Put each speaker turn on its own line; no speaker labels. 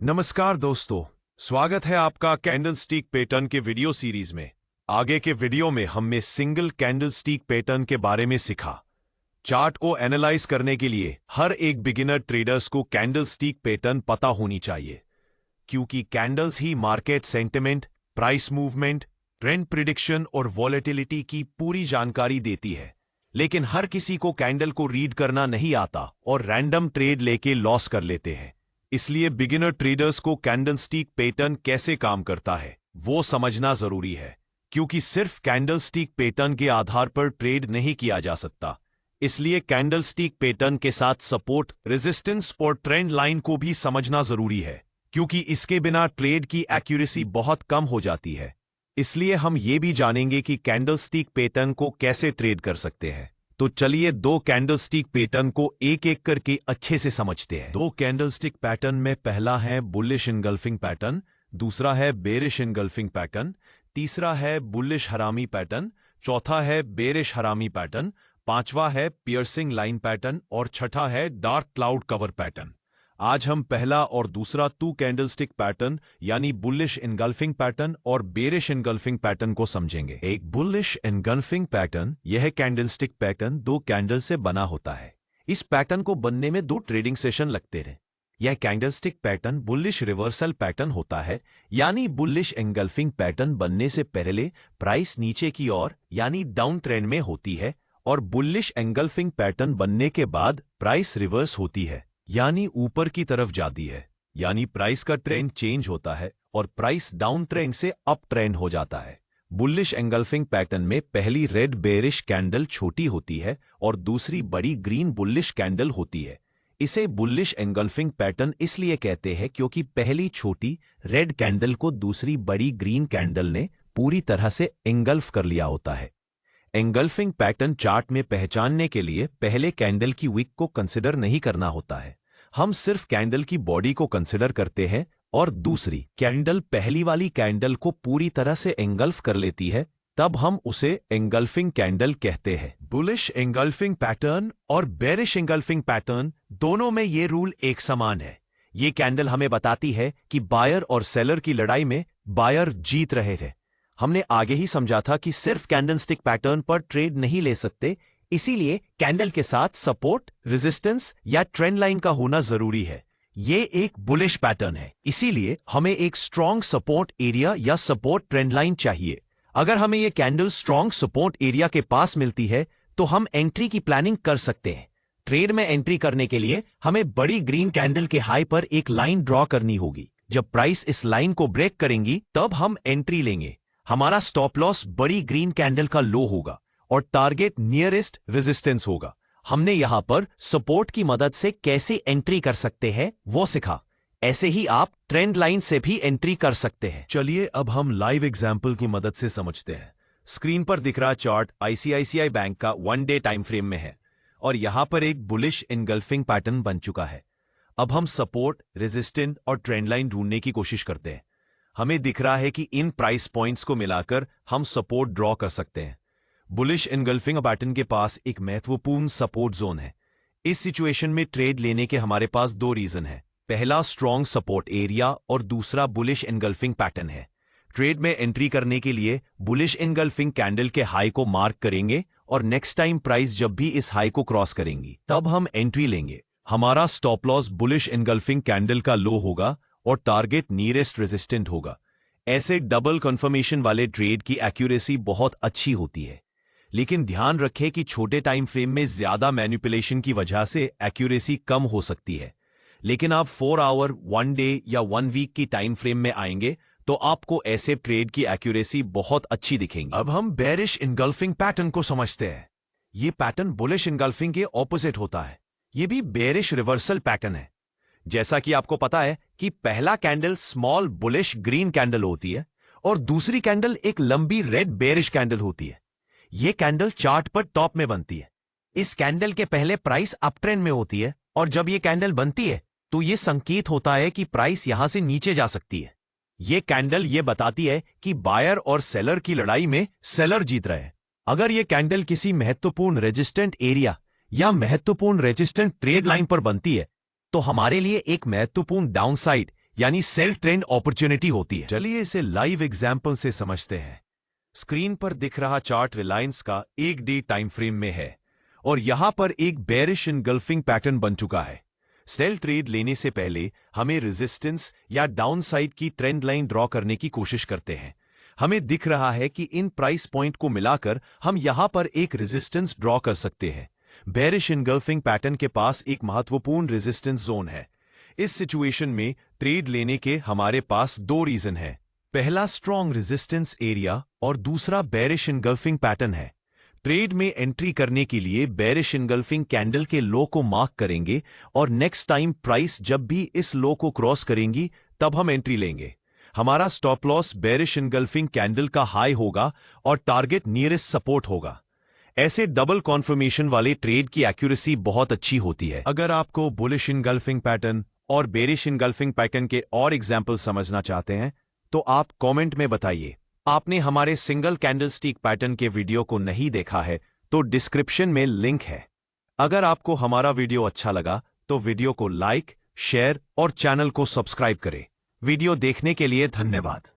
नमस्कार दोस्तों, स्वागत है आपका कैंडलस्टिक पैटर्न के वीडियो सीरीज में। आगे के वीडियो में हमने सिंगल कैंडलस्टिक पैटर्न के बारे में सीखा। चार्ट को एनालाइज करने के लिए हर एक बिगिनर ट्रेडर्स को कैंडलस्टिक पैटर्न पता होनी चाहिए, क्योंकि कैंडल्स ही market sentiment, price movement, trend prediction और वॉलेटिलिटी की पूरी जानकारी देती है। लेकिन हर किसी को कैंडल को रीड करना नहीं आता और रैंडम ट्रेड लेके लॉस कर लेते हैं। इसलिए बिगिनर ट्रेडर्स को कैंडलस्टिक पैटर्न कैसे काम करता है वो समझना जरूरी है, क्योंकि सिर्फ कैंडलस्टिक पैटर्न के आधार पर ट्रेड नहीं किया जा सकता। इसलिए कैंडलस्टिक पैटर्न के साथ सपोर्ट, रेजिस्टेंस और ट्रेंड लाइन को भी समझना जरूरी है, क्योंकि इसके बिना ट्रेड की एक्यूरेसी बहुत कम हो जाती है। इसलिए हम ये भी जानेंगे कि कैंडलस्टिक पैटर्न को कैसे ट्रेड कर सकते हैं। तो चलिए दो कैंडलस्टिक पैटर्न को एक एक करके अच्छे से समझते हैं। दो कैंडलस्टिक पैटर्न में पहला है बुलिश इनगल्फिंग पैटर्न, दूसरा है बेरिश इनगल्फिंग पैटर्न, तीसरा है बुलिश हरामी पैटर्न, चौथा है बेरिश हरामी पैटर्न, पांचवा है पियर्सिंग लाइन पैटर्न और छठा है डार्क क्लाउड कवर पैटर्न। आज हम पहला और दूसरा टू कैंडलस्टिक पैटर्न यानी बुलिश इनगल्फिंग पैटर्न और बेरिश इनगल्फिंग पैटर्न को समझेंगे। एक बुलिश इनगल्फिंग पैटर्न, यह कैंडलस्टिक पैटर्न दो कैंडल से बना होता है। इस पैटर्न को बनने में 2 ट्रेडिंग सेशन लगते हैं। यह candlestick pattern bullish reversal pattern होता है, यानी बुलिश इनगल्फिंग पैटर्न बनने से पहले प्राइस नीचे की ओर यानी डाउन ट्रेंड में होती है, और बुलिश एंगल्फिंग पैटर्न बनने के बाद प्राइस रिवर्स होती है यानी ऊपर की तरफ जाती है, यानी प्राइस का ट्रेंड चेंज होता है और प्राइस डाउन ट्रेंड से अप ट्रेंड हो जाता है। बुलिश एंगल्फिंग पैटर्न में पहली रेड बेरिश कैंडल छोटी होती है और दूसरी बड़ी ग्रीन बुलिश कैंडल होती है। इसे बुलिश एंगल्फिंग पैटर्न इसलिए कहते हैं क्योंकि पहली छोटी रेड कैंडल को दूसरी बड़ी ग्रीन कैंडल ने पूरी तरह से एंगल्फ कर लिया होता है। एंगल्फिंग पैटर्न चार्ट में पहचानने के लिए पहले कैंडल की विक को कंसिडर नहीं करना होता है। हम सिर्फ कैंडल की बॉडी को कंसिडर करते हैं और दूसरी कैंडल पहली वाली कैंडल को पूरी तरह से एंगल्फ कर लेती है, तब हम उसे एंगल्फिंग कैंडल कहते हैं। बुलिश एंगल्फिंग पैटर्न और बेरिश एंगल्फिंग पैटर्न दोनों में ये रूल एक समान है। ये कैंडल हमें बताती है कि बायर और सेलर की लड़ाई में बायर जीत रहे थे। हमने आगे ही समझा था कि सिर्फ कैंडलस्टिक पैटर्न पर ट्रेड नहीं ले सकते, इसीलिए कैंडल के साथ सपोर्ट, रेजिस्टेंस या ट्रेंड लाइन का होना जरूरी है। ये एक बुलिश पैटर्न है, इसीलिए हमें एक स्ट्रॉन्ग सपोर्ट एरिया या सपोर्ट ट्रेंड लाइन चाहिए। अगर हमें ये कैंडल स्ट्रॉन्ग सपोर्ट एरिया के पास मिलती है तो हम एंट्री की प्लानिंग कर सकते हैं। ट्रेड में एंट्री करने के लिए हमें बड़ी ग्रीन कैंडल के हाई पर एक लाइन ड्रॉ करनी होगी। जब प्राइस इस लाइन को ब्रेक करेंगी तब हम एंट्री लेंगे। हमारा स्टॉप लॉस बड़ी ग्रीन कैंडल का लो होगा और टारगेट नियरेस्ट रेजिस्टेंस होगा। हमने यहां पर सपोर्ट की मदद से कैसे एंट्री कर सकते हैं वो सीखा। ऐसे ही आप ट्रेंड लाइन से भी एंट्री कर सकते हैं। चलिए अब हम लाइव एग्जांपल की मदद से समझते हैं। स्क्रीन पर दिख रहा चार्ट आईसीआईसीआई बैंक का 1 डे टाइम फ्रेम में है और यहां पर एक बुलिश इनगल्फिंग पैटर्न बन चुका है। अब हम सपोर्ट, रेजिस्टेंट और ट्रेंड लाइन ढूंढने की कोशिश करते हैं। हमें दिख रहा है कि इन प्राइस पॉइंट्स को मिलाकर हम सपोर्ट ड्रॉ कर सकते हैं। बुलिश इनगल्फिंग पैटर्न के पास एक महत्वपूर्ण सपोर्ट जोन है। इस सिचुएशन में ट्रेड लेने के हमारे पास 2 रीजन है। पहला स्ट्रॉन्ग सपोर्ट एरिया और दूसरा बुलिश इनगल्फिंग पैटर्न है। ट्रेड में एंट्री करने के लिए बुलिश इनगल्फिंग कैंडल के हाई को मार्क करेंगे और नेक्स्ट टाइम प्राइस जब भी इस हाई को क्रॉस करेंगी तब हम एंट्री लेंगे। हमारा stop loss bullish engulfing candle का लो होगा और टारगेट नियरेस्ट रेजिस्टेंट होगा। ऐसे डबल कंफर्मेशन वाले ट्रेड की एक्यूरेसी बहुत अच्छी होती है, लेकिन ध्यान रखें कि छोटे टाइम फ्रेम में ज्यादा मैनिपुलेशन की वजह से एक्यूरेसी कम हो सकती है। लेकिन आप 4 आवर, 1 डे या 1 वीक की टाइम फ्रेम में आएंगे तो आपको ऐसे ट्रेड की एक्यूरेसी बहुत अच्छी दिखेंगी। अब हम बेरिश इनगल्फिंग पैटर्न को समझते हैं। यह पैटर्न बुलिश इनगल्फिंग के ऑपोजिट होता है। यह भी बेरिश रिवर्सल पैटर्न है। जैसा कि आपको पता है कि पहला candle small bullish green candle होती है और दूसरी कैंडल एक लंबी रेड बेरिश कैंडल होती है। यह कैंडल चार्ट पर टॉप में बनती है। इस कैंडल के पहले प्राइस अप ट्रेंड में होती है और जब यह कैंडल बनती है तो यह संकेत होता है कि प्राइस यहां से नीचे जा सकती है। यह कैंडल यह बताती है कि बायर और सेलर की लड़ाई में सेलर जीत रहे हैं। अगर यह कैंडल किसी महत्वपूर्ण रेजिस्टेंट एरिया या महत्वपूर्ण रेजिस्टेंट ट्रेड लाइन पर बनती है तो हमारे लिए एक महत्वपूर्ण डाउनसाइड यानी सेल ट्रेंड अपॉर्चुनिटी होती है। चलिए इसे लाइव एग्जाम्पल से समझते हैं। स्क्रीन पर दिख रहा चार्ट रिलायंस का 1 डे टाइम फ्रेम में है और यहां पर एक बेरिश इनगल्फिंग पैटर्न बन चुका है। सेल ट्रेड लेने से पहले हमें रेजिस्टेंस या डाउनसाइड की ट्रेंड लाइन ड्रॉ करने की कोशिश करते हैं। हमें दिख रहा है कि इन प्राइस पॉइंट को मिलाकर हम यहां पर एक रेजिस्टेंस ड्रॉ कर सकते हैं। बेरिश इनगल्फिंग पैटर्न के पास एक महत्वपूर्ण रेजिस्टेंस जोन है। इस सिचुएशन में ट्रेड लेने के हमारे पास 2 रीजन है। पहला स्ट्रॉन्ग रेजिस्टेंस एरिया और दूसरा बेरिश इनगल्फिंग पैटर्न है। ट्रेड में एंट्री करने के लिए बेरिश इनगल्फिंग कैंडल के लो को मार्क करेंगे और नेक्स्ट टाइम प्राइस जब भी इस लो को क्रॉस करेंगी तब हम एंट्री लेंगे। हमारा stop loss bearish engulfing candle का हाई होगा और टारगेट नियरेस्ट सपोर्ट होगा। ऐसे डबल कॉन्फर्मेशन वाले ट्रेड की एक्यूरेसी बहुत अच्छी होती है। अगर आपको बुलिश इनगल्फिंग पैटर्न और बेरिश इनगल्फिंग पैटर्न के और एग्जाम्पल समझना चाहते हैं तो आप कमेंट में बताइए। आपने हमारे सिंगल कैंडलस्टिक पैटर्न के वीडियो को नहीं देखा है तो डिस्क्रिप्शन में लिंक है। अगर आपको हमारा वीडियो अच्छा लगा तो वीडियो को लाइक, शेयर और चैनल को सब्सक्राइब करें। वीडियो देखने के लिए धन्यवाद।